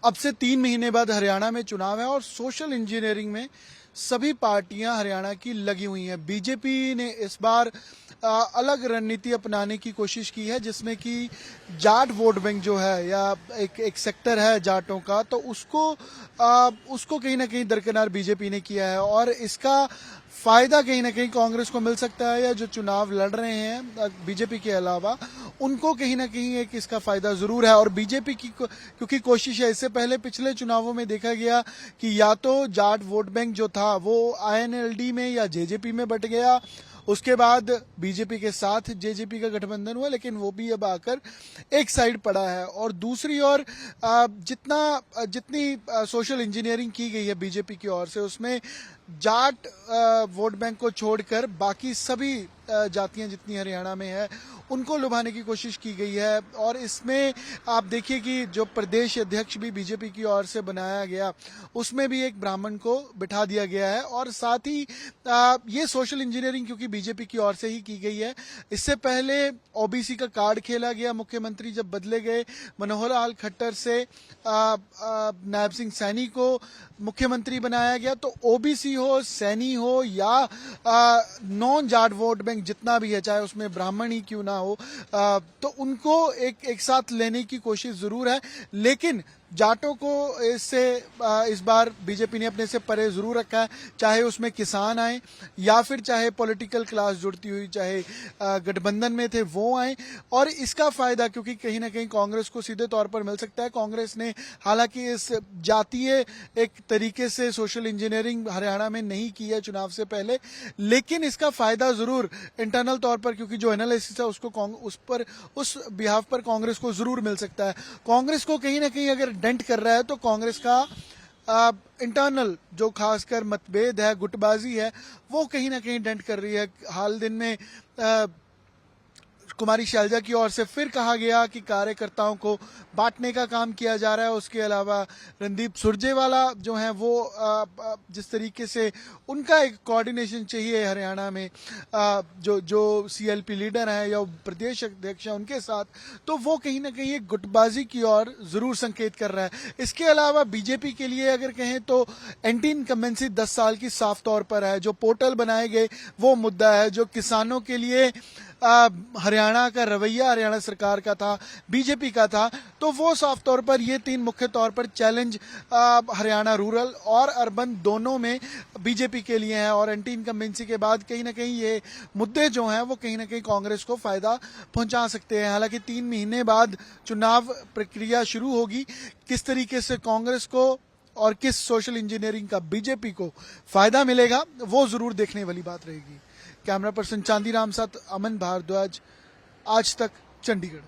अब से 3 महीने बाद हरियाणा में चुनाव है और सोशल इंजीनियरिंग में सभी पार्टियां हरियाणा की लगी हुई हैं। बीजेपी ने इस बार अलग रणनीति अपनाने की कोशिश की है, जिसमें कि जाट वोट बैंक जो है या एक सेक्टर है जाटों का, तो उसको कहीं ना कहीं दरकिनार बीजेपी ने किया है और इसका फायदा कहीं ना कहीं कांग्रेस को मिल सकता है, या जो चुनाव लड़ रहे हैं बीजेपी के अलावा उनको कहीं ना कहीं एक इसका फायदा जरूर है। और बीजेपी की क्योंकि कोशिश है, इससे पहले पिछले चुनावों में देखा गया कि या तो जाट वोट बैंक जो था वो आईएनएलडी में या जेजेपी में बट गया, उसके बाद बीजेपी के साथ जेजेपी का गठबंधन हुआ, लेकिन वो भी अब आकर एक साइड पड़ा है। और दूसरी ओर जितनी सोशल इंजीनियरिंग की गई है बीजेपी की ओर से, उसमें जाट वोट बैंक को छोड़कर बाकी सभी जातियां जितनी हरियाणा में है उनको लुभाने की कोशिश की गई है। और इसमें आप देखिए कि जो प्रदेश अध्यक्ष भी बीजेपी की ओर से बनाया गया, उसमें भी एक ब्राह्मण को बिठा दिया गया है। और साथ ही ये सोशल इंजीनियरिंग क्योंकि बीजेपी की ओर से ही की गई है। इससे पहले ओबीसी का कार्ड खेला गया, मुख्यमंत्री जब बदले गए मनोहर लाल खट्टर से नायब सिंह सैनी को मुख्यमंत्री बनाया गया, तो ओबीसी हो, सैनी हो या नॉन जाट वोट बैंक जितना भी है, चाहे उसमें ब्राह्मण ही क्यों ना हो, तो उनको एक साथ लेने की कोशिश जरूर है। लेकिन जाटों को इससे इस बार बीजेपी ने अपने से परे जरूर रखा है, चाहे उसमें किसान आए या फिर चाहे पॉलिटिकल क्लास जुड़ती हुई, चाहे गठबंधन में थे वो आए। और इसका फायदा क्योंकि कहीं ना कहीं कांग्रेस को सीधे तौर पर मिल सकता है। कांग्रेस ने हालांकि इस जातीय एक तरीके से सोशल इंजीनियरिंग हरियाणा में नहीं की है चुनाव से पहले, लेकिन इसका फायदा जरूर इंटरनल तौर पर, क्योंकि जो एनालिसिस है उसको उस बिहाफ पर कांग्रेस को जरूर मिल सकता है। कांग्रेस को कहीं ना कहीं अगर डेंट कर रहा है तो कांग्रेस का इंटरनल जो खासकर मतभेद है, गुटबाजी है, वो कहीं ना कहीं डेंट कर रही है। हाल दिन में कुमारी शैलजा की ओर से फिर कहा गया कि कार्यकर्ताओं को बांटने का काम किया जा रहा है। उसके अलावा रणदीप सुरजेवाला जो हैं वो जिस तरीके से उनका एक कोऑर्डिनेशन चाहिए हरियाणा में, जो सीएलपी लीडर हैं या प्रदेश अध्यक्ष हैं उनके साथ, तो वो कहीं ना कहीं एक गुटबाजी की ओर जरूर संकेत कर रहा है। इसके अलावा बीजेपी के लिए अगर कहें तो एंटी इनकम्बेंसी 10 साल की साफ तौर पर है। जो पोर्टल बनाए गए वो मुद्दा है, जो किसानों के लिए हरियाणा का रवैया हरियाणा सरकार का था, बीजेपी का था, तो वो साफ तौर पर ये 3 मुख्य तौर पर चैलेंज हरियाणा रूरल और अर्बन दोनों में बीजेपी के लिए हैं। और एंटी इनकम्बेंसी के बाद कहीं ना कहीं ये मुद्दे जो हैं वो कहीं ना कहीं कांग्रेस को फायदा पहुंचा सकते हैं। हालांकि 3 महीने बाद चुनाव प्रक्रिया शुरू होगी, किस तरीके से कांग्रेस को और किस सोशल इंजीनियरिंग का बीजेपी को फायदा मिलेगा वो जरूर देखने वाली बात रहेगी। कैमरा पर्सन चांदीराम साथ अमन भारद्वाज, आज तक, चंडीगढ़।